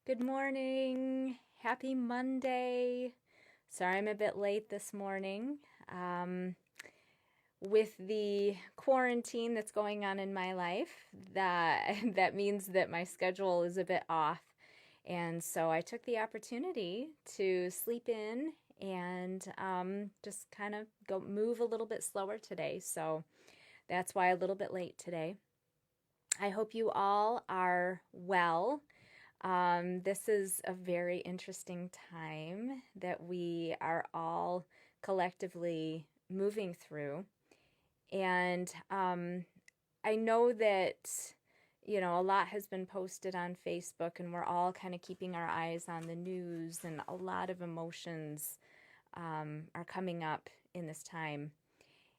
Good morning. Happy Monday. Sorry I'm a bit late this morning. With the quarantine that's going on in my life, that means that my schedule is a bit off. And so I took the opportunity to sleep in and just kind of go move a little bit slower today. So that's why a little bit late today. I hope you all are well. This is a very interesting time that we are all collectively moving through. And I know that, a lot has been posted on Facebook, and we're all kind of keeping our eyes on the news, and a lot of emotions are coming up in this time.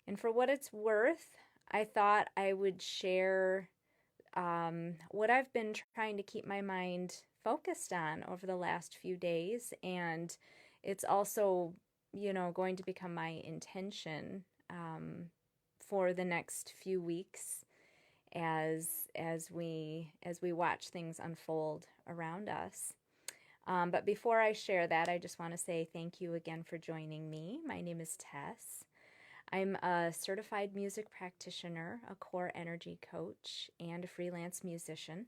And for what it's worth, I thought I would share what I've been trying to keep my mind focused on over the last few days. And it's also, going to become my intention for the next few weeks as we watch things unfold around us. But before I share that, I just want to say thank you again for joining me. My name is Tess. I'm a certified music practitioner, a core energy coach, and a freelance musician.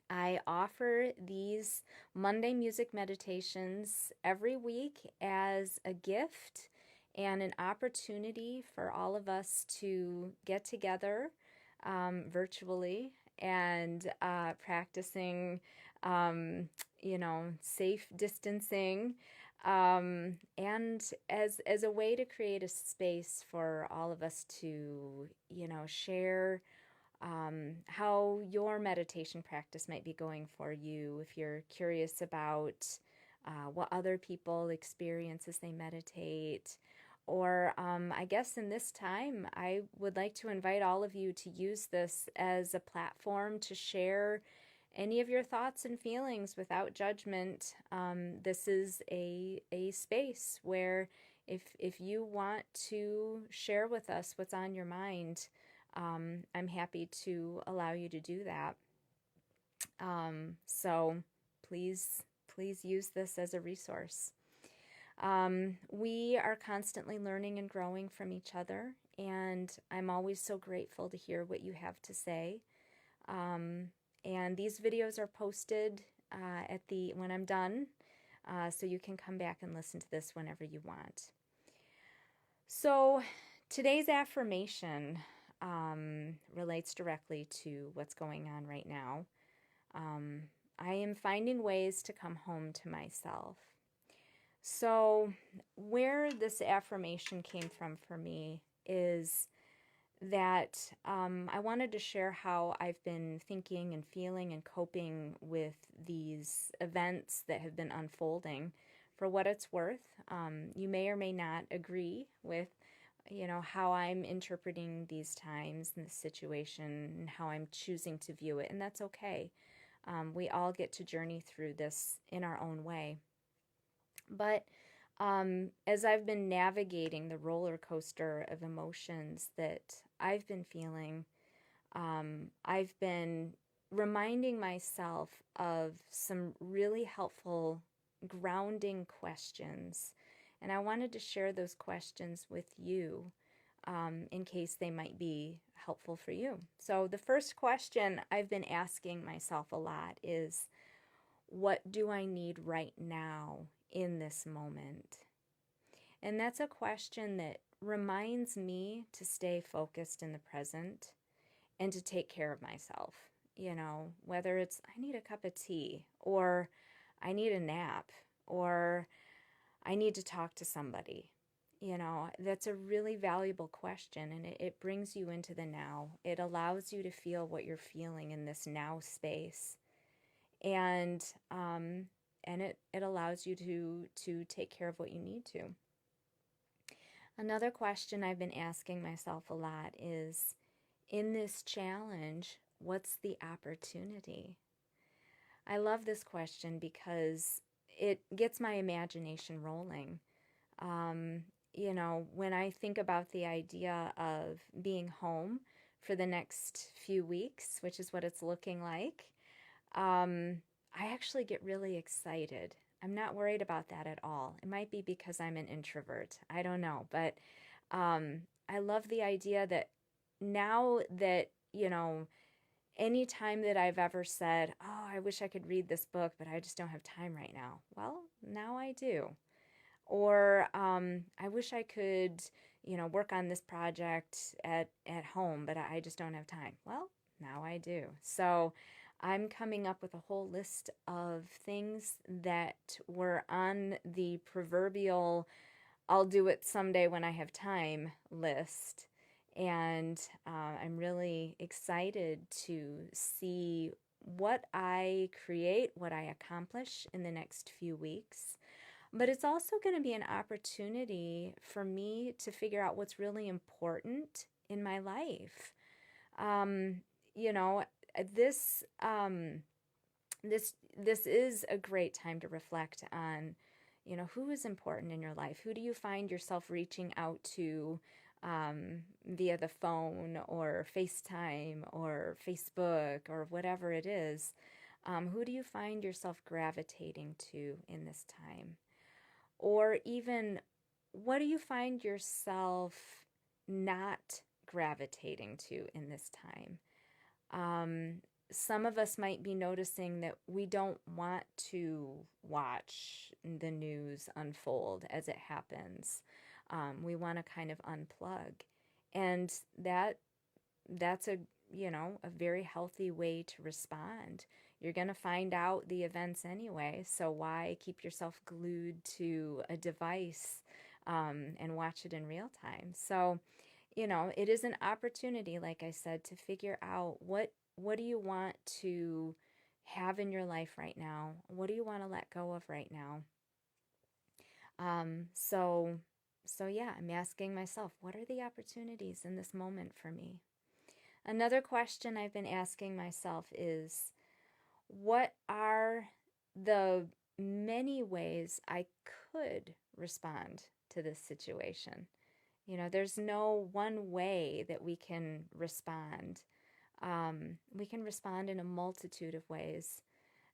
I offer these Monday music meditations every week as a gift and an opportunity for all of us to get together virtually and practicing, safe distancing, and as a way to create a space for all of us to, share how your meditation practice might be going for you. If you're curious about what other people experience as they meditate, or I guess in this time, I would like to invite all of you to use this as a platform to share any of your thoughts and feelings without judgment. This is a space where if you want to share with us what's on your mind, I'm happy to allow you to do that. So please use this as a resource. We are constantly learning and growing from each other, and I'm always so grateful to hear what you have to say. And these videos are posted when I'm done, so you can come back and listen to this whenever you want. So today's affirmation relates directly to what's going on right now. I am finding ways to come home to myself. So where this affirmation came from for me is that I wanted to share how I've been thinking and feeling and coping with these events that have been unfolding. For what it's worth, you may or may not agree with, how I'm interpreting these times and the situation and how I'm choosing to view it, and that's okay. We all get to journey through this in our own way. But as I've been navigating the roller coaster of emotions that I've been feeling, I've been reminding myself of some really helpful grounding questions. And I wanted to share those questions with you in case they might be helpful for you. So, the first question I've been asking myself a lot is, what do I need right now in this moment? And that's a question that reminds me to stay focused in the present and to take care of myself. Whether it's I need a cup of tea, or I need a nap, or I need to talk to somebody. That's a really valuable question, and it brings you into the now. It allows you to feel what you're feeling in this now space. And it allows you to take care of what you need to. Another question I've been asking myself a lot is, in this challenge, what's the opportunity? I love this question because it gets my imagination rolling. When I think about the idea of being home for the next few weeks, which is what it's looking like, I actually get really excited. I'm not worried about that at all. It might be because I'm an introvert. I don't know. But I love the idea that now that, anytime that I've ever said, oh, I wish I could read this book, but I just don't have time right now. Well, now I do. Or I wish I could, work on this project at home, but I just don't have time. Well, now I do. So I'm coming up with a whole list of things that were on the proverbial I'll do it someday when I have time list. And I'm really excited to see what I create, what I accomplish in the next few weeks. But it's also going to be an opportunity for me to figure out what's really important in my life. Um, you know, this this is a great time to reflect on, who is important in your life. Who do you find yourself reaching out to via the phone or FaceTime or Facebook or whatever it is? Who do you find yourself gravitating to in this time? Or even, what do you find yourself not gravitating to in this time? Um, some of us might be noticing that we don't want to watch the news unfold as it happens. We want to kind of unplug. And that's a very healthy way to respond. You're going to find out the events anyway, so why keep yourself glued to a device and watch it in real time? So, it is an opportunity, like I said, to figure out what do you want to have in your life right now? What do you want to let go of right now? Um, so, so yeah, I'm asking myself, what are the opportunities in this moment for me? Another question I've been asking myself is, what are the many ways I could respond to this situation? There's no one way that we can respond. We can respond in a multitude of ways.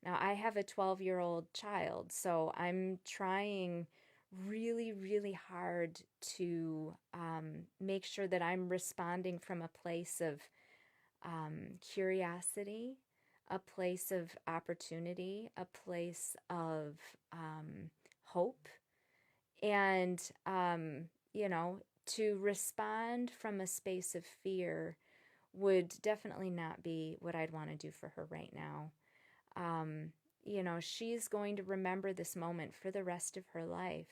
Now, I have a 12-year-old child, so I'm trying really, really hard to make sure that I'm responding from a place of curiosity, a place of opportunity, a place of hope, and, to respond from a space of fear would definitely not be what I'd want to do for her right now. She's going to remember this moment for the rest of her life.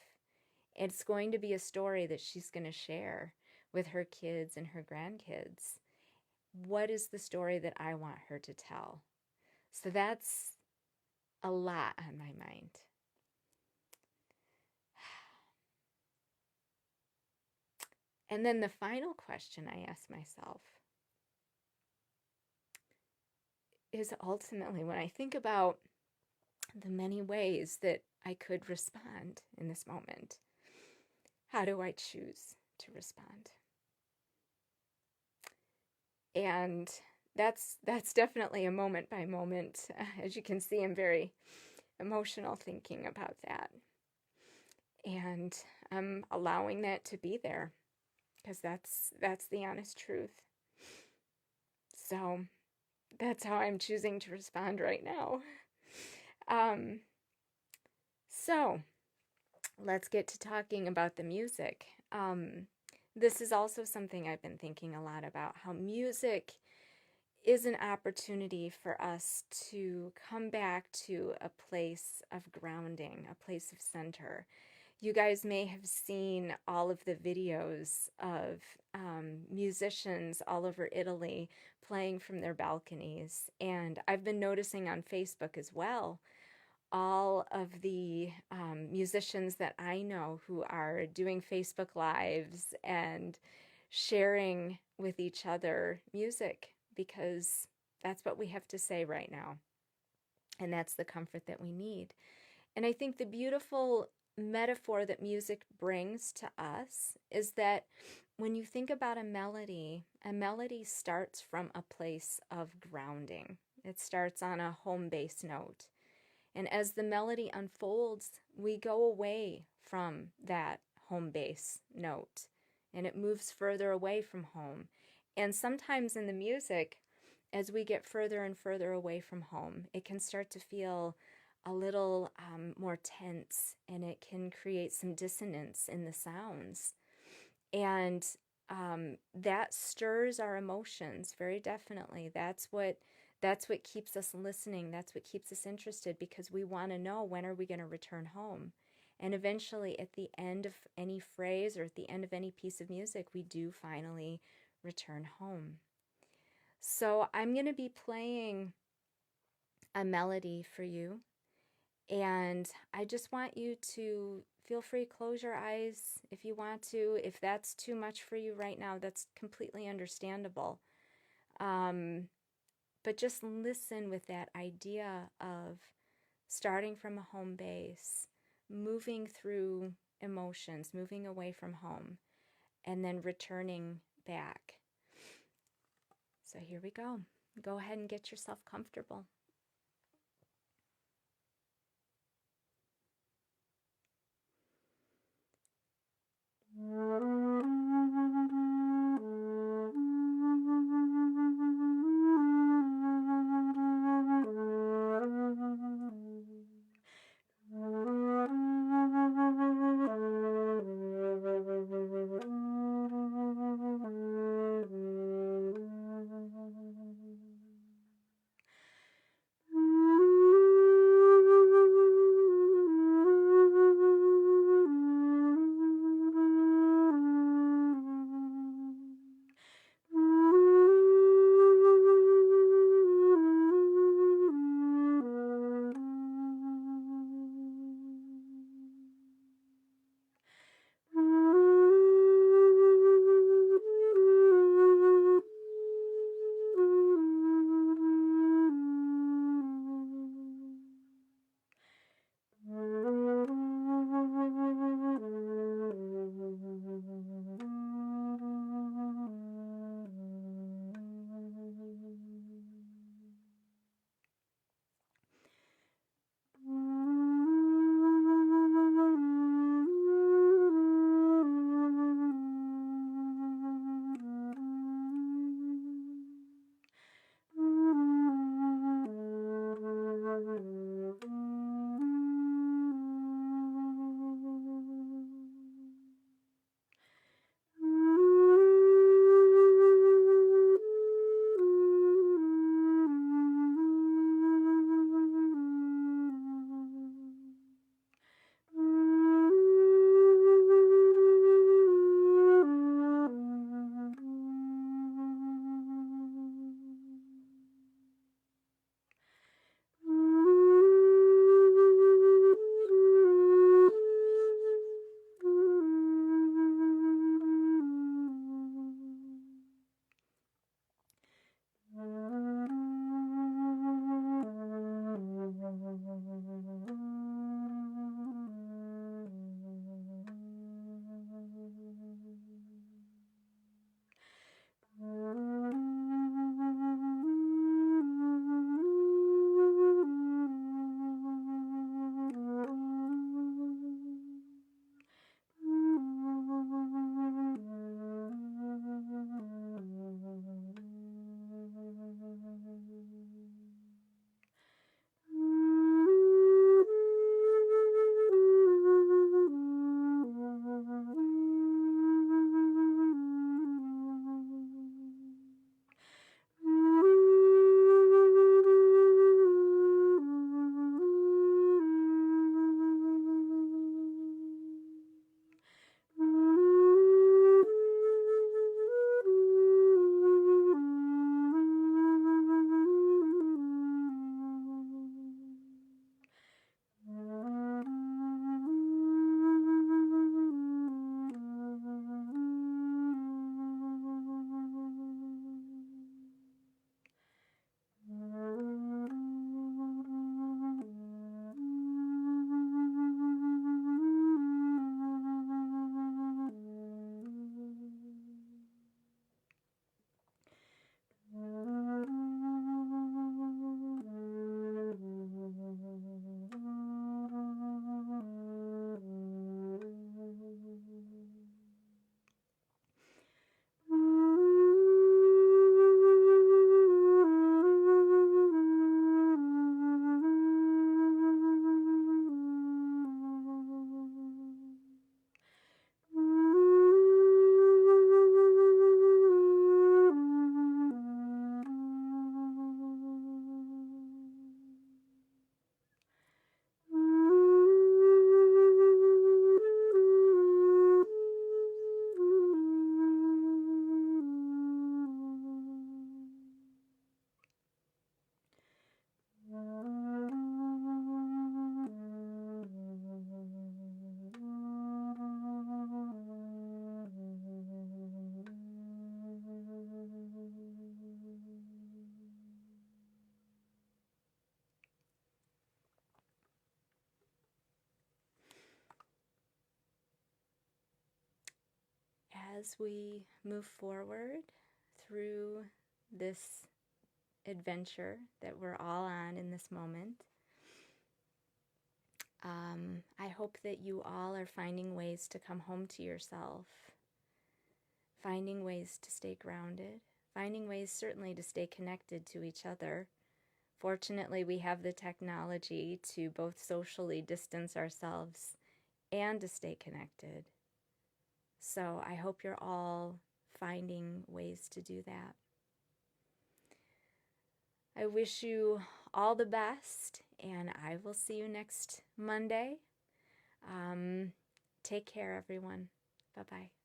It's going to be a story that she's going to share with her kids and her grandkids. What is the story that I want her to tell? So that's a lot on my mind. And then the final question I ask myself is, ultimately, when I think about the many ways that I could respond in this moment, how do I choose to respond? And that's definitely a moment by moment. As you can see, I'm very emotional thinking about that. And I'm allowing that to be there, because that's the honest truth. So that's how I'm choosing to respond right now. So let's get to talking about the music. This is also something I've been thinking a lot about, how music is an opportunity for us to come back to a place of grounding, a place of center. You guys may have seen all of the videos of musicians all over Italy playing from their balconies. And I've been noticing on Facebook as well, all of the musicians that I know who are doing Facebook Lives and sharing with each other music, because that's what we have to say right now. And that's the comfort that we need. And I think the beautiful metaphor that music brings to us is that when you think about a melody starts from a place of grounding. It starts on a home base note. And as the melody unfolds, we go away from that home base note and it moves further away from home. And sometimes in the music, as we get further and further away from home, it can start to feel a little more tense, and it can create some dissonance in the sounds. And that stirs our emotions very definitely. That's what keeps us listening. That's what keeps us interested, because we want to know, when are we going to return home? And eventually, at the end of any phrase or at the end of any piece of music, we do finally return home. So I'm going to be playing a melody for you. And I just want you to feel free, close your eyes if you want to. If that's too much for you right now, that's completely understandable. But just listen with that idea of starting from a home base, moving through emotions, moving away from home, and then returning back. So here we go. Go ahead and get yourself comfortable. as we move forward through this adventure that we're all on in this moment, I hope that you all are finding ways to come home to yourself, finding ways to stay grounded, finding ways certainly to stay connected to each other. Fortunately, we have the technology to both socially distance ourselves and to stay connected. So I hope you're all finding ways to do that. I wish you all the best, and I will see you next Monday. Take care, everyone. Bye-bye.